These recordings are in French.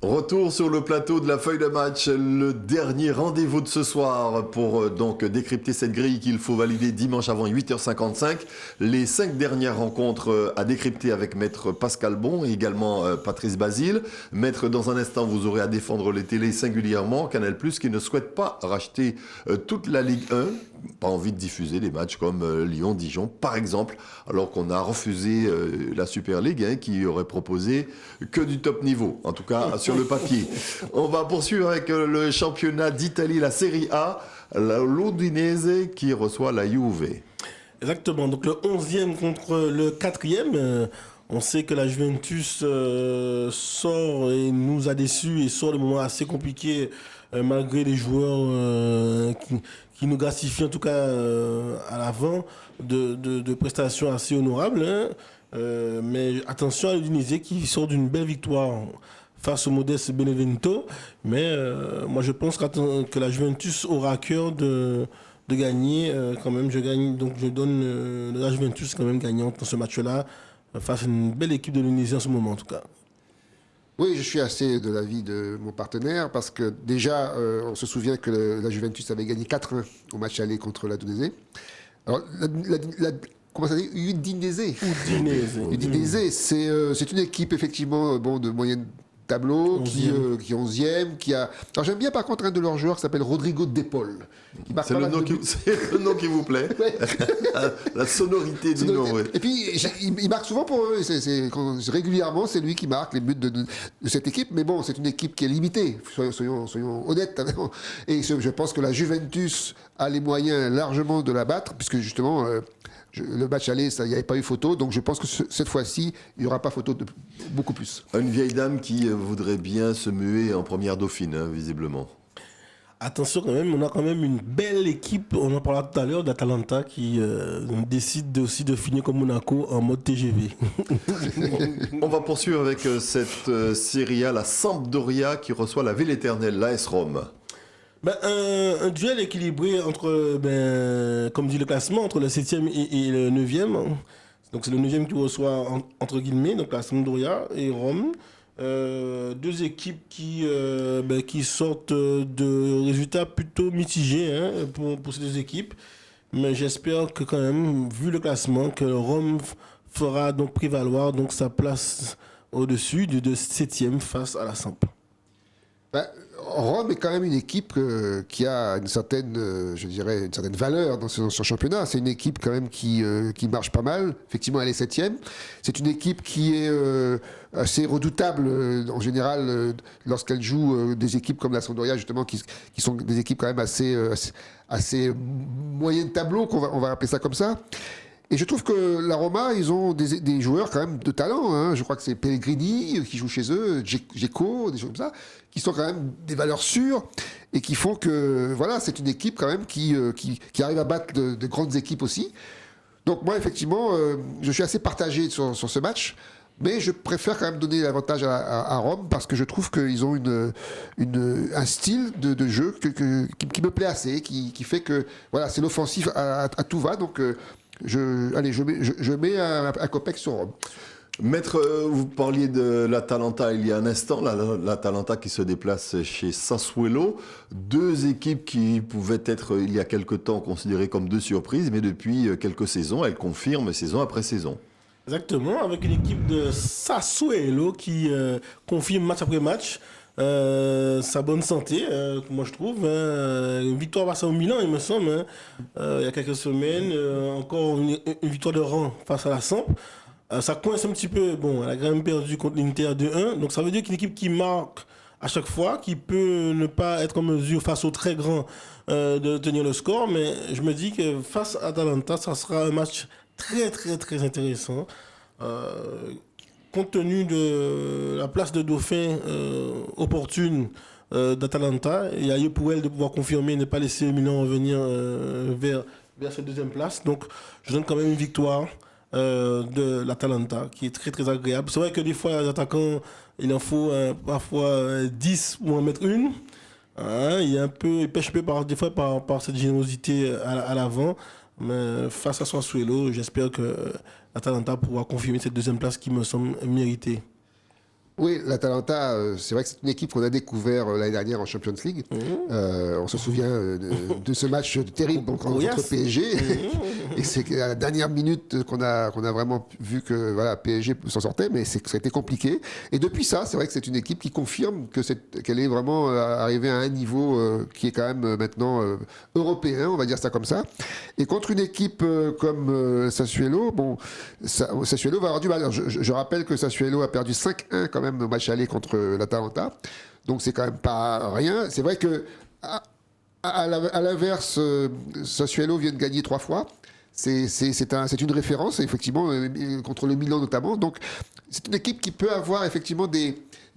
Retour sur le plateau de la feuille de match, le dernier rendez-vous de ce soir pour donc décrypter cette grille qu'il faut valider dimanche avant 8h55. Les 5 dernières rencontres à décrypter avec Maître Pascal Bon et également Patrice Basile. Maître, dans un instant, vous aurez à défendre les télés singulièrement. Canal+, qui ne souhaite pas racheter toute la Ligue 1. Pas envie de diffuser des matchs comme Lyon-Dijon, par exemple, alors qu'on a refusé la Super League, hein, qui aurait proposé que du top niveau, en tout cas sur le papier. On va poursuivre avec le championnat d'Italie, la Serie A, l'Udinese qui reçoit la Juve. Exactement, donc le 11e contre le 4e. On sait que la Juventus sort et nous a déçus et sort de moments assez compliqués malgré les joueurs qui nous gratifient en tout cas à l'avant de prestations assez honorables. Hein. Mais attention à l'Udinese qui sort d'une belle victoire face au modeste Benevento. Mais moi je pense que la Juventus aura à cœur de gagner quand même. Donc je donne la Juventus quand même gagnante dans ce match-là face à une belle équipe de l'Udinese en ce moment en tout cas. Oui, je suis assez de l'avis de mon partenaire parce que déjà, on se souvient que la Juventus avait gagné 4-1 au match aller contre la l'Udinese. Alors, comment ça dit Udinese. Udinese, c'est une équipe effectivement de moyenne tableau, qui est 11e, qui a... Alors j'aime bien par contre un de leurs joueurs qui s'appelle Rodrigo De Paul. C'est le nom qui vous plaît. Ouais. La sonorité du nom, oui. Et puis il marque souvent pour eux. Régulièrement, c'est lui qui marque les buts de cette équipe. Mais bon, c'est une équipe qui est limitée. Soyons honnêtes. Et je pense que la Juventus a les moyens largement de la battre, puisque justement... le match aller, il n'y avait pas eu photo, donc je pense que cette fois-ci, il n'y aura pas photo de beaucoup plus. Une vieille dame qui voudrait bien se muer en première dauphine, hein, visiblement. Attention quand même, on a quand même une belle équipe, on en parlera tout à l'heure, d'Atalanta qui décide aussi de finir comme Monaco en mode TGV. On va poursuivre avec cette Serie A, la Sampdoria qui reçoit la ville éternelle, l'AS Rome. Un duel équilibré entre, comme dit le classement, entre le 7e et le 9e. Donc c'est le 9e qui reçoit, entre guillemets, donc la Sampdoria et Rome. Deux équipes qui sortent de résultats plutôt mitigés hein, pour ces deux équipes. Mais j'espère que quand même, vu le classement, que Rome fera donc prévaloir donc, sa place au-dessus de 7e face à la Samp. Rome est quand même une équipe qui a une certaine, je dirais, une certaine valeur dans son championnat. C'est une équipe quand même qui marche pas mal. Effectivement, elle est 7e. C'est une équipe qui est assez redoutable en général lorsqu'elle joue des équipes comme la Sampdoria justement, qui sont des équipes quand même assez moyennes tableau, on va appeler ça comme ça. Et je trouve que la Roma, ils ont des joueurs quand même de talent. Hein. Je crois que c'est Pellegrini qui joue chez eux, Dzeko, des choses comme ça, qui sont quand même des valeurs sûres et qui font que voilà, c'est une équipe quand même qui arrive à battre de grandes équipes aussi. Donc moi, effectivement, je suis assez partagé sur ce match. Mais je préfère quand même donner l'avantage à Rome parce que je trouve qu'ils ont un style de jeu qui me plaît assez, qui fait que voilà, c'est l'offensif à tout va. Donc je mets un copec sur Rome. Maître, vous parliez de l'Atalanta il y a un instant, l'Atalanta qui se déplace chez Sassuolo. Deux équipes qui pouvaient être, il y a quelque temps, considérées comme deux surprises, mais depuis quelques saisons, elles confirment saison après saison. Exactement, avec une équipe de Sassuolo qui confirme match après match sa bonne santé, moi je trouve. Une victoire face au Milan, il me semble, il y a quelques semaines. Encore une victoire de rang face à la Samp. Ça coince un petit peu. Bon, elle a quand même perdu contre l'Inter 2-1. Donc ça veut dire qu'une équipe qui marque à chaque fois, qui peut ne pas être en mesure face aux très grands de tenir le score. Mais je me dis que face à Atalanta, ça sera un match très très très intéressant. Compte tenu de la place de dauphin opportune d'Atalanta, il y a lieu pour elle de pouvoir confirmer et ne pas laisser Milan revenir vers cette deuxième place. Donc je donne quand même une victoire de l'Atalanta qui est très très agréable. C'est vrai que des fois les attaquants, il en faut parfois 10 pour en mettre une. Hein, il pêche un peu des fois par cette générosité à l'avant. Mais face à Sassuolo, j'espère que l'Atalanta pourra confirmer cette deuxième place qui me semble méritée. Oui, l'Atalanta, c'est vrai que c'est une équipe qu'on a découvert l'année dernière en Champions League. On se souvient de ce match terrible contre PSG. Et c'est à la dernière minute qu'on a vraiment vu que voilà, PSG s'en sortait, mais ça a été compliqué. Et depuis ça, c'est vrai que c'est une équipe qui confirme qu'elle est vraiment arrivée à un niveau qui est quand même maintenant européen, on va dire ça comme ça. Et contre une équipe comme Sassuolo, Sassuolo va avoir du mal. Je rappelle que Sassuolo a perdu 5-1 quand même au match aller contre l'Atalanta. Donc c'est quand même pas rien. C'est vrai que à l'inverse, Sassuolo vient de gagner 3 fois. C'est une référence, effectivement, contre le Milan notamment. Donc c'est une équipe qui peut avoir effectivement des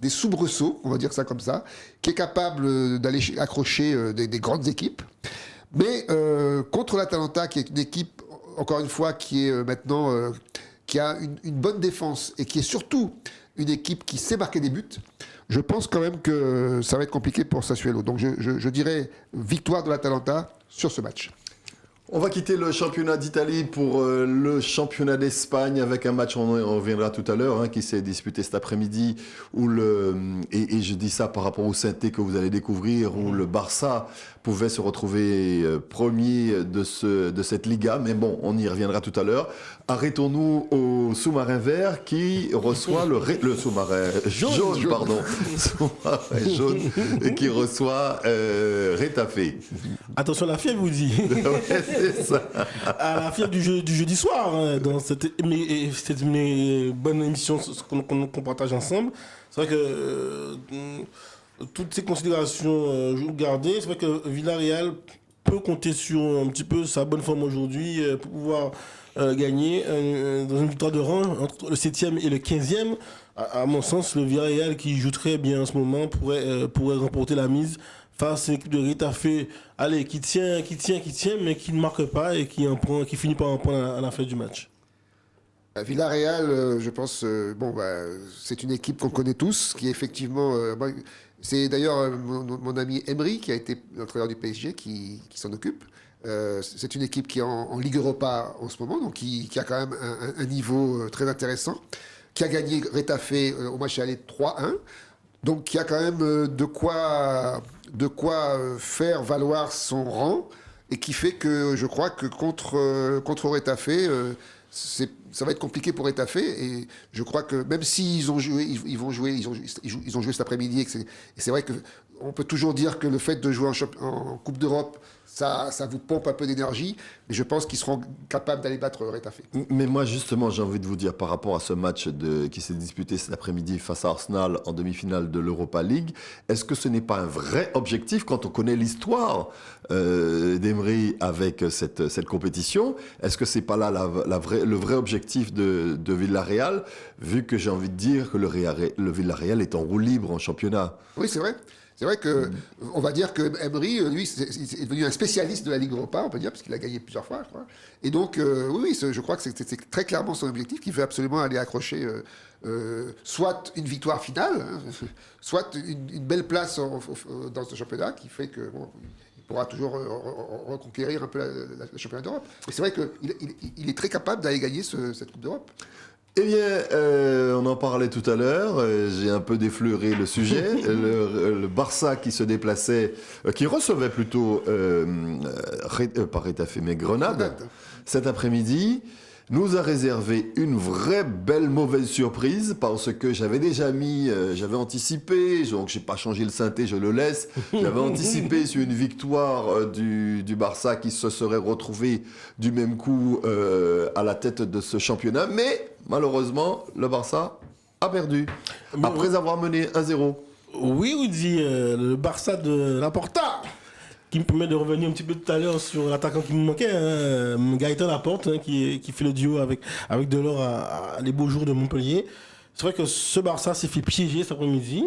soubresauts, on va dire ça comme ça, qui est capable d'aller accrocher des grandes équipes. Mais contre l'Atalanta, qui est une équipe, encore une fois, qui est maintenant qui a une bonne défense et qui est surtout une équipe qui sait marquer des buts, je pense quand même que ça va être compliqué pour Sassuolo. Donc je dirais victoire de l'Atalanta sur ce match. On va quitter le championnat d'Italie pour le championnat d'Espagne avec un match, on reviendra tout à l'heure, qui s'est disputé cet après-midi, et je dis ça par rapport au synthé que vous allez découvrir, où le Barça pouvait se retrouver premier de cette Liga, mais bon, on y reviendra tout à l'heure. Arrêtons-nous au sous-marin vert qui reçoit le sous-marin jaune, pardon, sous-marin jaune qui reçoit Retafe. Attention, la fièvre vous dit. Ouais, c'est ça. À la fièvre du jeudi soir, dans cette bonne émission qu'on partage ensemble. C'est vrai que toutes ces considérations gardées, c'est vrai que Villarreal peut compter sur un petit peu sa bonne forme aujourd'hui pour pouvoir gagner dans une victoire de rang entre le 7e et le 15e. À mon sens, le Villarreal qui joue très bien en ce moment pourrait remporter la mise face à une équipe de Retafe, allez, qui tient, mais qui ne marque pas et qui finit par en prendre à la fin du match. Villarreal, je pense, c'est une équipe qu'on connaît tous, qui effectivement, c'est d'ailleurs mon ami Emery qui a été l'entraîneur du PSG qui s'en occupe. C'est une équipe qui est en Ligue Europa en ce moment, donc qui a quand même un niveau très intéressant, qui a gagné Retafe au match aller 3-1. Donc, qui a quand même de quoi faire valoir son rang et qui fait que je crois que contre Retafe, ça va être compliqué pour Retafe. Et je crois que même s'ils ont joué, ils ont joué cet après-midi. Et c'est vrai qu'on peut toujours dire que le fait de jouer en Coupe d'Europe, ça vous pompe un peu d'énergie, mais je pense qu'ils seront capables d'aller battre Retafe. Mais moi, justement, j'ai envie de vous dire, par rapport à ce match qui s'est disputé cet après-midi face à Arsenal en demi-finale de l'Europa League, est-ce que ce n'est pas un vrai objectif quand on connaît l'histoire d'Emery avec cette compétition? Est-ce que c'est pas là le vrai objectif de Villarreal, vu que j'ai envie de dire que le Villarreal est en roue libre en championnat? Oui, c'est vrai. C'est vrai que, on va dire que Emery, lui, est devenu un spécialiste de la Ligue Europa, on peut dire, parce qu'il a gagné plusieurs fois, je crois. Et donc, oui, je crois que c'est très clairement son objectif, qu'il veut absolument aller accrocher soit une victoire finale, soit une belle place dans ce championnat, qui fait que il pourra toujours reconquérir un peu le championnat d'Europe. Mais c'est vrai qu'il est très capable d'aller gagner cette Coupe d'Europe. Eh bien, on en parlait tout à l'heure, j'ai un peu défleuré le sujet. Le Barça qui se déplaçait, qui recevait plutôt, pas Retafe, mais Grenade, cet après-midi, nous a réservé une vraie belle mauvaise surprise parce que j'avais anticipé, donc j'ai pas changé le synthé, je le laisse. J'avais anticipé sur une victoire du Barça qui se serait retrouvé du même coup à la tête de ce championnat, mais malheureusement, le Barça a perdu après avoir mené 1-0. Oui, Rudy, le Barça de Laporta, qui me permet de revenir un petit peu tout à l'heure sur l'attaquant qui me manquait, Gaëtan Laporte, qui fait le duo avec Delors à les beaux jours de Montpellier. C'est vrai que ce Barça s'est fait piéger cet après-midi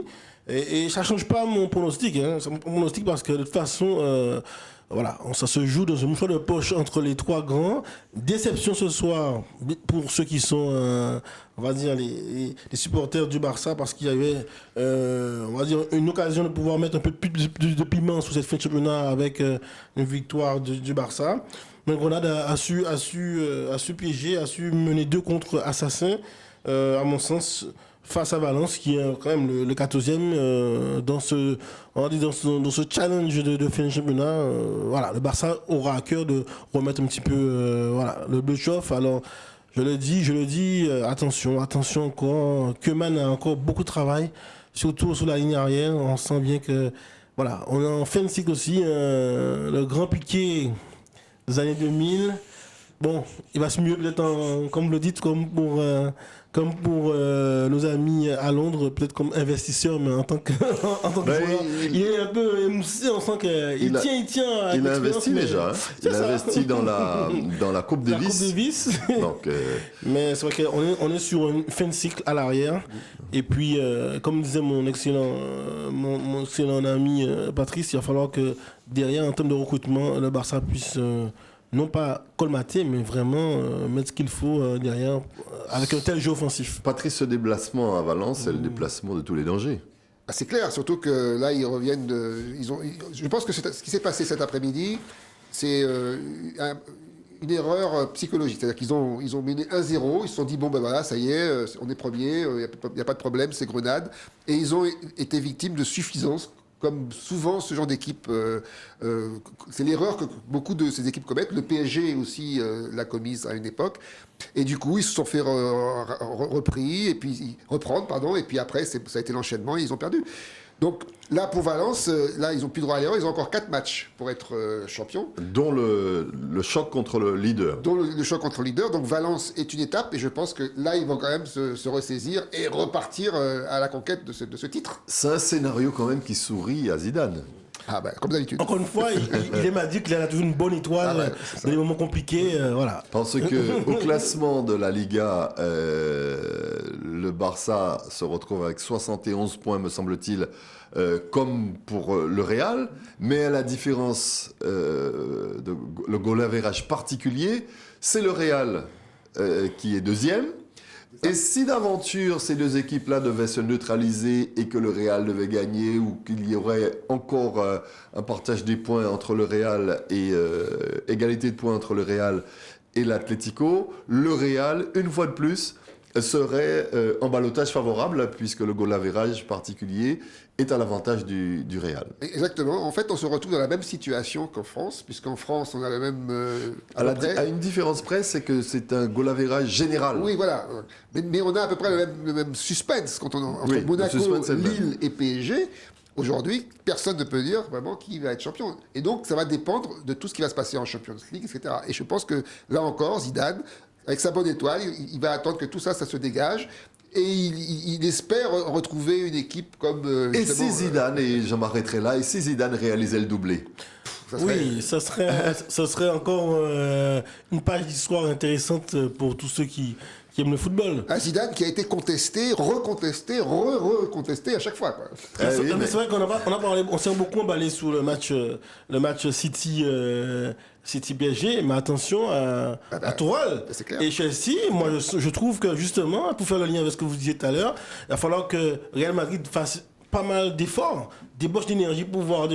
et ça ne change pas mon pronostic. Mon pronostic parce que de toute façon, voilà, ça se joue dans un mouchoir de poche entre les trois grands. Déception ce soir pour ceux qui sont, on va dire, les supporters du Barça parce qu'il y avait, on va dire, une occasion de pouvoir mettre un peu plus de piment sous cette fin de championnat avec une victoire du Barça. Mais Grenade a su piéger, a su mener 2 contre Assassin. À mon sens, face à Valence, qui est quand même le 14e dans ce challenge de fin de championnat. Voilà, le Barça aura à cœur de remettre un petit peu le bleu chauffe. Alors, je le dis, attention encore. Koeman a encore beaucoup de travail, surtout sur la ligne arrière. On sent bien que, voilà, on est en fin de cycle aussi. Le grand Piqué des années 2000. Bon, il va se mieux peut-être, comme vous le dites, comme pour nos amis à Londres, peut-être comme investisseur, mais en tant que joueur, il est un peu émoussé, on sent qu'il tient. Il a investi déjà, hein. Il a investi dans la Coupe Davis. La Coupe Davis. Donc, mais c'est vrai qu'on est sur une fin de cycle à l'arrière. Et puis, comme disait mon excellent ami Patrice, il va falloir que derrière, en termes de recrutement, le Barça puisse non pas colmater, mais vraiment mettre ce qu'il faut derrière avec un tel jeu offensif. Patrice, ce déplacement à Valence, c'est le déplacement de tous les dangers. Ah, c'est clair, surtout que là, ils reviennent je pense que ce qui s'est passé cet après-midi, c'est une erreur psychologique. C'est-à-dire qu'ils ont mené 1-0, ils se sont dit, bon ben voilà, ça y est, on est premier, il n'y a pas de problème, c'est Grenade. Et ils ont été victimes de suffisance. Comme souvent, ce genre d'équipe, c'est l'erreur que beaucoup de ces équipes commettent. Le PSG aussi l'a commise à une époque. Et du coup, ils se sont fait reprendre, et puis après, ça a été l'enchaînement et ils ont perdu. Donc là, pour Valence, là, ils n'ont plus droit à l'erreur. Ils ont encore 4 matchs pour être champions. Dont le choc contre le leader. Dont le choc contre le leader. Donc Valence est une étape et je pense que là, ils vont quand même se ressaisir et repartir à la conquête de ce titre. C'est un scénario quand même qui sourit à Zidane. Ah ben, comme d'habitude. Encore une fois, il m'a dit qu'il a toujours une bonne étoile dans les moments compliqués. Voilà. Parce qu'au classement de la Liga, le Barça se retrouve avec 71 points, me semble-t-il, comme pour le Real. Mais à la différence, le goal average particulier, c'est le Real qui est deuxième. Et si d'aventure ces deux équipes-là devaient se neutraliser et que le Real devait gagner ou qu'il y aurait encore un partage des points entre le Real et égalité de points entre le Real et l'Atlético, le Real, une fois de plus, serait en ballottage favorable puisque le goal average particulier est à l'avantage du Real. Exactement. En fait, on se retrouve dans la même situation qu'en France, puisqu'en France, on a le même... à une différence près, c'est que c'est un goal average général. Oui, voilà. Mais on a à peu près le même suspense quand entre Monaco, Lille et PSG. Aujourd'hui, personne ne peut dire vraiment qui va être champion. Et donc, ça va dépendre de tout ce qui va se passer en Champions League, etc. Et je pense que, là encore, Zidane, avec sa bonne étoile, il va attendre que tout ça se dégage. Et il espère retrouver une équipe comme... et si Zidane, et je m'arrêterai là, et si Zidane réalisait le doublé? Ça serait encore une page d'histoire intéressante pour tous ceux qui aiment le football. Un Zidane qui a été contesté, recontesté, recontesté à chaque fois. Quoi. Mais c'est vrai on s'est beaucoup emballé sur le match City PSG, mais attention à Tourelle et Chelsea. Moi, je trouve que justement, pour faire le lien avec ce que vous disiez tout à l'heure, il va falloir que Real Madrid fasse pas mal d'efforts, débauche d'énergie pour voir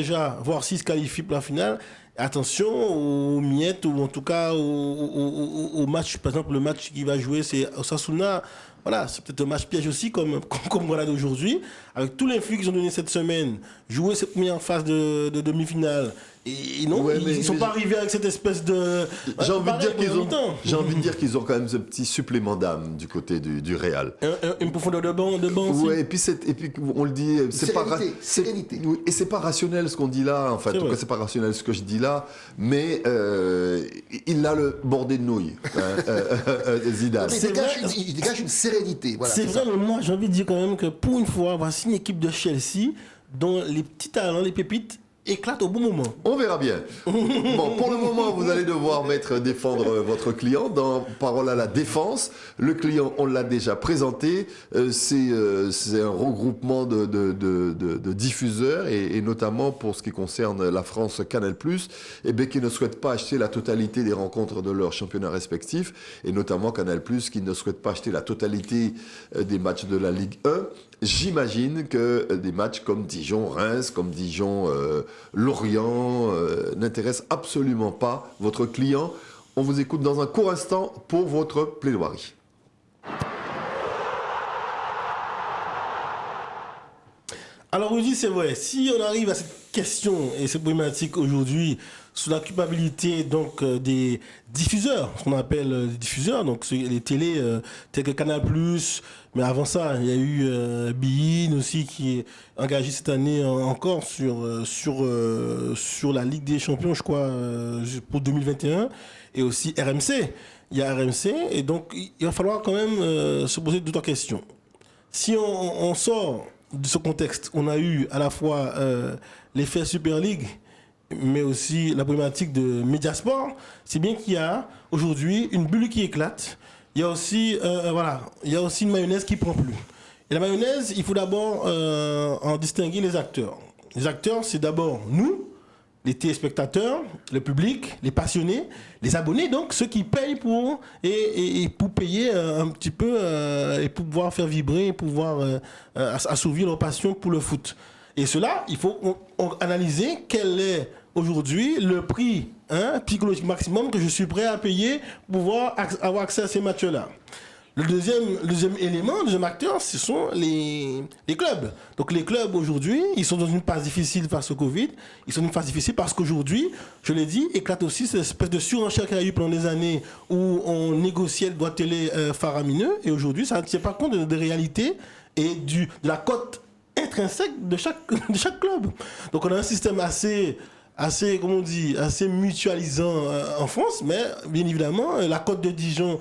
s'il se qualifie pour la finale. Attention aux miettes, ou en tout cas au match, par exemple le match qui va jouer, c'est Osasuna. Voilà, c'est peut-être un match piège aussi, comme voilà d'aujourd'hui, avec tous l'influx qu'ils ont donné cette semaine, jouer cette première phase de demi-finale. Et non, ils ne sont pas arrivés avec cette espèce de... J'ai envie de dire qu'ils ont quand même ce petit supplément d'âme du côté du Real. Une profondeur de banc aussi. Ouais, et puis on le dit, sérénité. Et c'est pas rationnel ce qu'on dit là, en fait. En tout cas, c'est pas rationnel ce que je dis là, mais il a le bordé de nouilles, Zidane. Il dégage une sérénité. Voilà, c'est vrai, mais moi j'ai envie de dire quand même que pour une fois, voici une équipe de Chelsea dont les petits talents, les pépites, éclate au bon moment. On verra bien. Bon, pour le moment, vous allez devoir défendre votre client dans Parole à la défense. Le client, on l'a déjà présenté. C'est un regroupement de diffuseurs et notamment pour ce qui concerne la France Canal+, qui ne souhaitent pas acheter la totalité des rencontres de leurs championnats respectifs et notamment Canal+, qui ne souhaite pas acheter la totalité des matchs de la Ligue 1. J'imagine que des matchs comme Dijon-Reims, comme Dijon-Lorient n'intéressent absolument pas votre client. On vous écoute dans un court instant pour votre plaidoirie. Alors, Rudy, c'est vrai, si on arrive à cette question et cette problématique aujourd'hui sous la culpabilité donc des diffuseurs, ce qu'on appelle les diffuseurs, donc les télés telles que Canal+, mais avant ça, il y a eu beIN aussi qui est engagé cette année encore sur la Ligue des Champions, je crois, pour 2021, et aussi RMC. Il y a RMC, et donc il va falloir quand même se poser deux, trois questions. Si on sort de ce contexte, on a eu à la fois l'effet Super League, mais aussi la problématique de Mediasport. C'est bien qu'il y a aujourd'hui une bulle qui éclate. Il y a aussi, il y a aussi une mayonnaise qui prend plus. Et la mayonnaise, il faut d'abord en distinguer les acteurs. Les acteurs, c'est d'abord nous, les téléspectateurs, le public, les passionnés, les abonnés, donc ceux qui payent pour payer un petit peu et pour pouvoir faire vibrer, pouvoir assouvir leur passion pour le foot. Et cela, il faut analyser quel est aujourd'hui le prix psychologique maximum que je suis prêt à payer pour pouvoir avoir accès à ces matchs-là. Le deuxième élément, le deuxième acteur, ce sont les clubs. Donc les clubs aujourd'hui, ils sont dans une phase difficile face au Covid. Ils sont dans une phase difficile parce qu'aujourd'hui, je l'ai dit, éclate aussi cette espèce de surenchère qu'il y a eu pendant des années où on négociait le droit de télé faramineux. Et aujourd'hui, ça ne tient pas compte des réalités et de la cote intrinsèque de chaque club. Donc on a un système assez mutualisant en France, mais bien évidemment, la cote de Dijon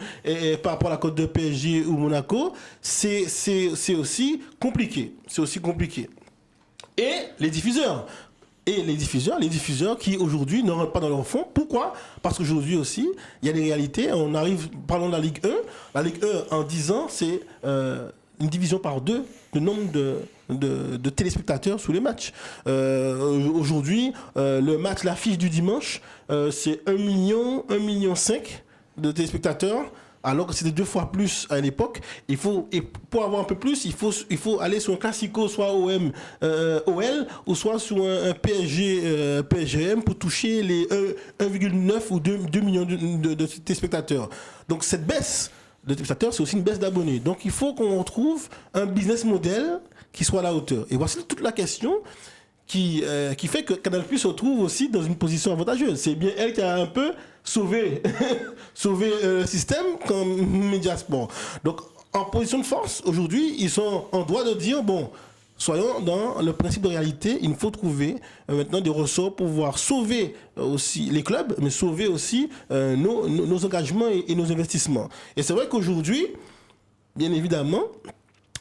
par rapport à la cote de PSG ou Monaco, c'est aussi compliqué. C'est aussi compliqué. Et les diffuseurs qui aujourd'hui ne rentrent pas dans leur fond. Pourquoi ? Parce qu'aujourd'hui aussi, il y a des réalités. Parlons de la Ligue 1. La Ligue 1, en 10 ans, c'est une division par deux du nombre de téléspectateurs sous les matchs. Aujourd'hui, le match, l'affiche du dimanche, c'est 1,5 million de téléspectateurs, alors que c'était 2 fois plus à l'époque. Et pour avoir un peu plus, il faut aller sur un classico, soit OM, OL, ou soit sur un PSG, PSGM pour toucher les 1,9 ou 2 millions de téléspectateurs. Donc cette baisse de téléspectateurs, c'est aussi une baisse d'abonnés. Donc il faut qu'on retrouve un business model qui soit à la hauteur. Et voici toute la question qui fait que Canal+ se retrouve aussi dans une position avantageuse. C'est bien elle qui a un peu sauvé le système comme Mediasport. Donc en position de force, aujourd'hui, ils sont en droit de dire, bon, soyons dans le principe de réalité, il faut trouver maintenant des ressorts pour pouvoir sauver aussi les clubs, mais sauver aussi nos engagements et nos investissements. Et c'est vrai qu'aujourd'hui, bien évidemment,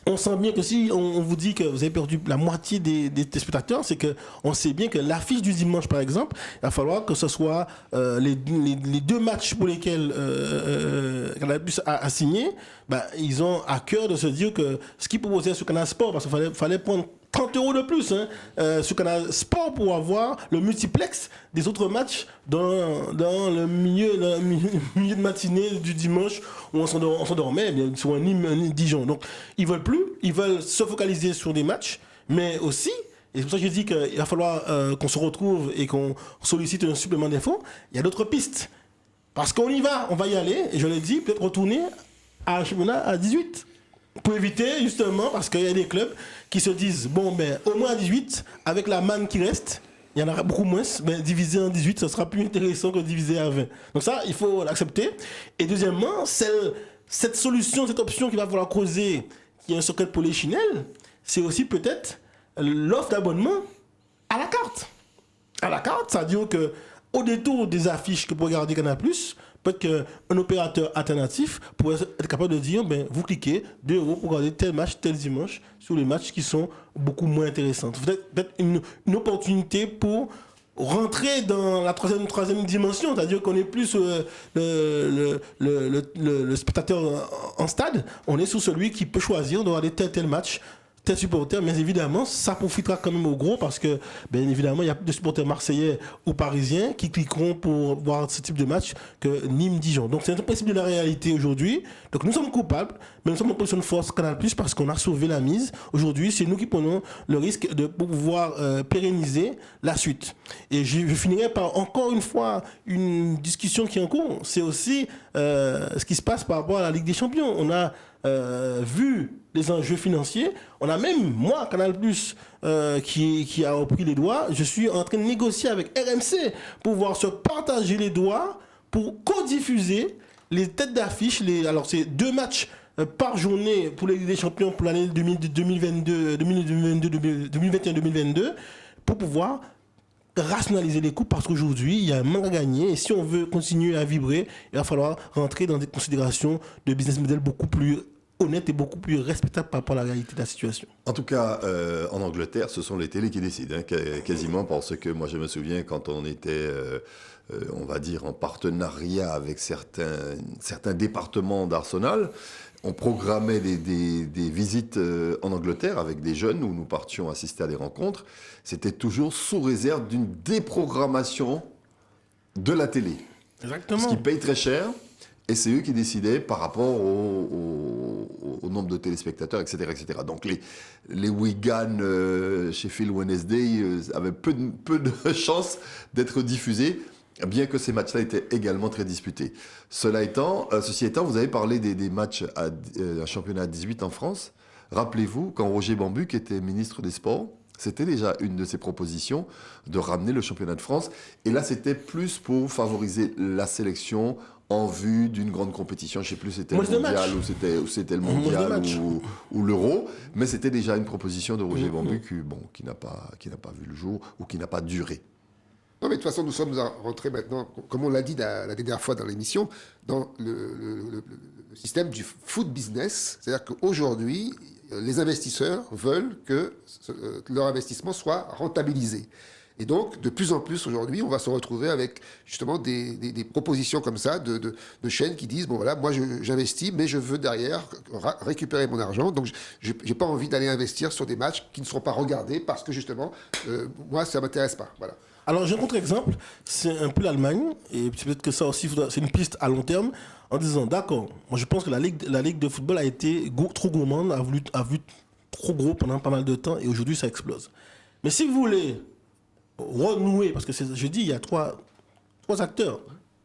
on sent bien que si on vous dit que vous avez perdu la moitié des téléspectateurs, c'est qu'on sait bien que l'affiche du dimanche, par exemple, il va falloir que ce soit les 2 matchs pour lesquels Canal+ a signé, ils ont à cœur de se dire que ce qu'ils proposaient sur Canal Sport, parce qu'il fallait prendre 30 € de plus sur Canal Sport pour avoir le multiplex des autres matchs dans le milieu de matinée du dimanche où on s'endormait sur un Nîmes-Dijon. Donc ils veulent plus, ils veulent se focaliser sur des matchs, mais aussi, et c'est pour ça que je dis qu'il va falloir qu'on se retrouve et qu'on sollicite un supplément d'infos, il y a d'autres pistes. Parce qu'on on va y aller, et je l'ai dit, peut-être retourner à un championnat à 18. Pour éviter, justement, parce qu'il y a des clubs qui se disent, bon, au moins à 18, avec la manne qui reste, il y en aura beaucoup moins, divisé en 18, ça sera plus intéressant que divisé à 20. Donc ça, il faut l'accepter. Et deuxièmement, cette solution, cette option qu'il va falloir creuser, qui est un secret pour les chinelles, c'est aussi peut-être l'offre d'abonnement à la carte. À la carte, c'est-à-dire qu'au détour des affiches que pour regarder Canal+, peut-être qu'un opérateur alternatif pourrait être capable de dire, vous cliquez 2 € pour regarder tel match, tel dimanche, sur les matchs qui sont beaucoup moins intéressants. Peut-être une opportunité pour rentrer dans la troisième dimension, c'est-à-dire qu'on n'est plus sur le spectateur en stade, on est sur celui qui peut choisir de regarder tel match, tel supporter, mais évidemment, ça profitera quand même au gros parce que, bien évidemment, il y a plus de supporters marseillais ou parisiens qui cliqueront pour voir ce type de match que Nîmes-Dijon. Donc, c'est un principe de la réalité aujourd'hui. Donc, nous sommes coupables, mais nous sommes en position de force Canal+, parce qu'on a sauvé la mise. Aujourd'hui, c'est nous qui prenons le risque de pouvoir pérenniser la suite. Et je finirai par, encore une fois, une discussion qui est en cours. C'est aussi ce qui se passe par rapport à la Ligue des Champions. On a vu les enjeux financiers, on a même, moi, Canal+, qui a repris les droits, je suis en train de négocier avec RMC pour pouvoir se partager les droits pour co-diffuser les têtes d'affiche. Alors, c'est 2 matchs par journée pour les Ligue des Champions pour l'année 2021-2022 pour pouvoir rationaliser les coûts parce qu'aujourd'hui, il y a un manque à gagner et si on veut continuer à vibrer, il va falloir rentrer dans des considérations de business model beaucoup plus honnête et beaucoup plus respectable par rapport à la réalité de la situation. En tout cas, en Angleterre, ce sont les télés qui décident, quasiment, parce que moi je me souviens quand on était, on va dire, en partenariat avec certains départements d'Arsenal, on programmait des visites en Angleterre avec des jeunes où nous partions assister à des rencontres. C'était toujours sous réserve d'une déprogrammation de la télé. Exactement. Ce qui paye très cher. Et c'est eux qui décidaient par rapport au nombre de téléspectateurs, etc. etc. Donc les Wigan, Sheffield Wednesday avaient peu de chances d'être diffusés, bien que ces matchs-là étaient également très disputés. Ceci étant, vous avez parlé des matchs un championnat à 18 en France. Rappelez-vous, quand Roger Bambuc était ministre des Sports, c'était déjà une de ses propositions de ramener le championnat de France. Et là, c'était plus pour favoriser la sélection en vue d'une grande compétition. Je ne sais plus si c'était le mondial ou c'était le mondial ou l'euro. Mais c'était déjà une proposition de Roger Bambuc qui n'a pas vu le jour ou qui n'a pas duré. Non, mais de toute façon, nous sommes rentrés maintenant, comme on l'a dit la dernière fois dans l'émission, dans le système du foot business. C'est-à-dire qu'aujourd'hui, les investisseurs veulent que leur investissement soit rentabilisé. Et donc, de plus en plus aujourd'hui, on va se retrouver avec justement des propositions comme ça de chaînes qui disent, bon voilà, moi j'investis, mais je veux derrière récupérer mon argent. Donc, j'ai pas envie d'aller investir sur des matchs qui ne seront pas regardés parce que justement, moi, ça m'intéresse pas. Voilà. Alors, j'ai un contre-exemple, c'est un peu l'Allemagne, et peut-être que ça aussi, c'est une piste à long terme, en disant, d'accord, moi je pense que la Ligue de football a été trop gourmande, a vu trop gros pendant pas mal de temps, et aujourd'hui ça explose. Mais si vous voulez renouer, parce que je dis, il y a trois acteurs,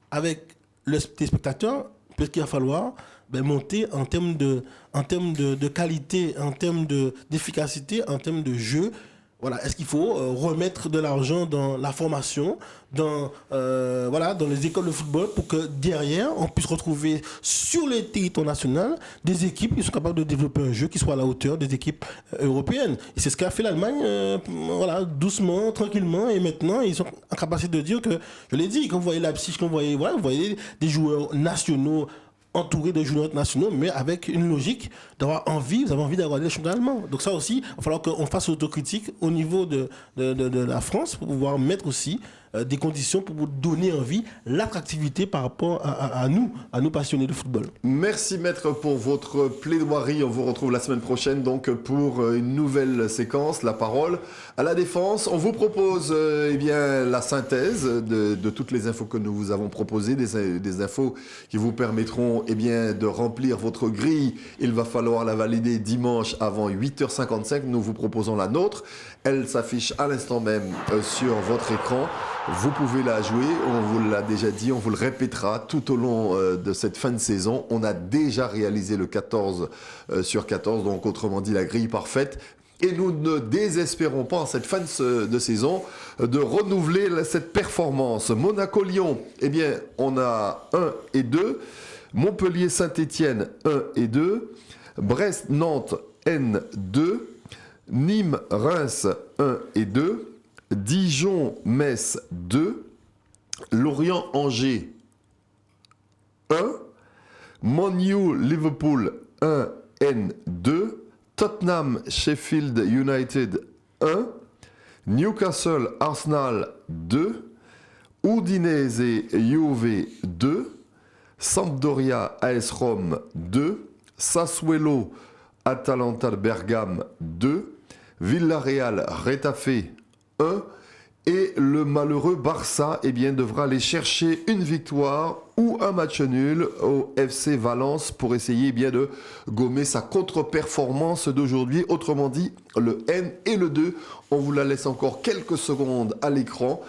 avec le téléspectateur, peut-être qu'il va falloir monter en termes de qualité, en termes d'efficacité, en termes de jeu. Voilà, est-ce qu'il faut remettre de l'argent dans la formation, dans les écoles de football pour que derrière, on puisse retrouver sur le territoire national des équipes qui sont capables de développer un jeu qui soit à la hauteur des équipes européennes. Et c'est ce qu'a fait l'Allemagne, doucement, tranquillement. Et maintenant, ils sont en capacité de dire que, je l'ai dit, quand vous voyez Leipzig, vous voyez des joueurs nationaux entouré de joueurs nationaux, mais avec une logique d'avoir envie, vous avez envie d'avoir les championnats allemands. Donc ça aussi, il va falloir qu'on fasse autocritique au niveau de la France pour pouvoir mettre aussi des conditions pour vous donner envie, l'attractivité par rapport à nous passionnés de football. Merci maître pour votre plaidoirie. On vous retrouve la semaine prochaine donc pour une nouvelle séquence, la parole à la défense. On vous propose la synthèse de toutes les infos que nous vous avons proposées, des infos qui vous permettront de remplir votre grille. Il va falloir la valider dimanche avant 8h55. Nous vous proposons la nôtre. Elle s'affiche à l'instant même sur votre écran. Vous pouvez la jouer, on vous l'a déjà dit, on vous le répétera tout au long de cette fin de saison. On a déjà réalisé le 14 sur 14, donc autrement dit la grille parfaite. Et nous ne désespérons pas en cette fin de saison de renouveler cette performance. Monaco-Lyon, on a 1 et 2. Montpellier-Saint-Étienne, 1 et 2. Brest-Nantes, N2. Nîmes-Reims, 1 et 2. Dijon-Metz, 2. Lorient-Angers, 1. Man U-Liverpool, 1, N2. Tottenham-Sheffield United, 1. Newcastle-Arsenal, 2. Udinese-Juve, 2. Sampdoria-AS Rome, 2. Sassuolo-Atalanta Bergame, 2. Villarreal-Retafe, 1. Et le malheureux Barça devra aller chercher une victoire ou un match nul au FC Valence pour essayer de gommer sa contre-performance d'aujourd'hui. Autrement dit, le N et le 2. On vous la laisse encore quelques secondes à l'écran.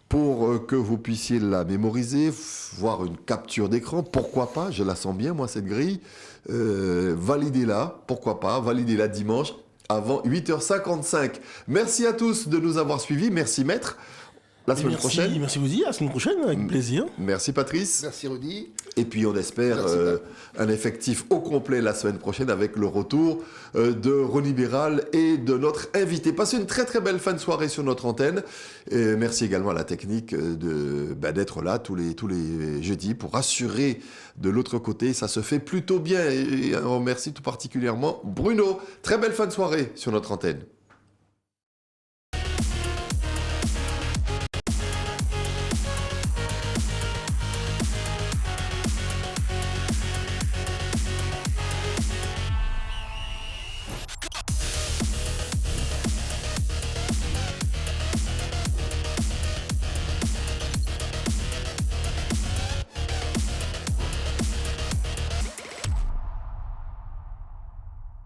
pour que vous puissiez la mémoriser, voir une capture d'écran, pourquoi pas, je la sens bien moi cette grille, validez-la, pourquoi pas, validez-la dimanche avant 8h55. Merci à tous de nous avoir suivis, merci maître. La semaine prochaine. Merci vous, à la semaine prochaine, avec plaisir. Merci Patrice. Merci Rudy. Et puis on espère un effectif au complet la semaine prochaine avec le retour de Ronnie Béral et de notre invité. Passez une très très belle fin de soirée sur notre antenne. Et merci également à la technique d'être là tous les jeudis pour assurer de l'autre côté. Ça se fait plutôt bien et on remercie tout particulièrement Bruno. Très belle fin de soirée sur notre antenne.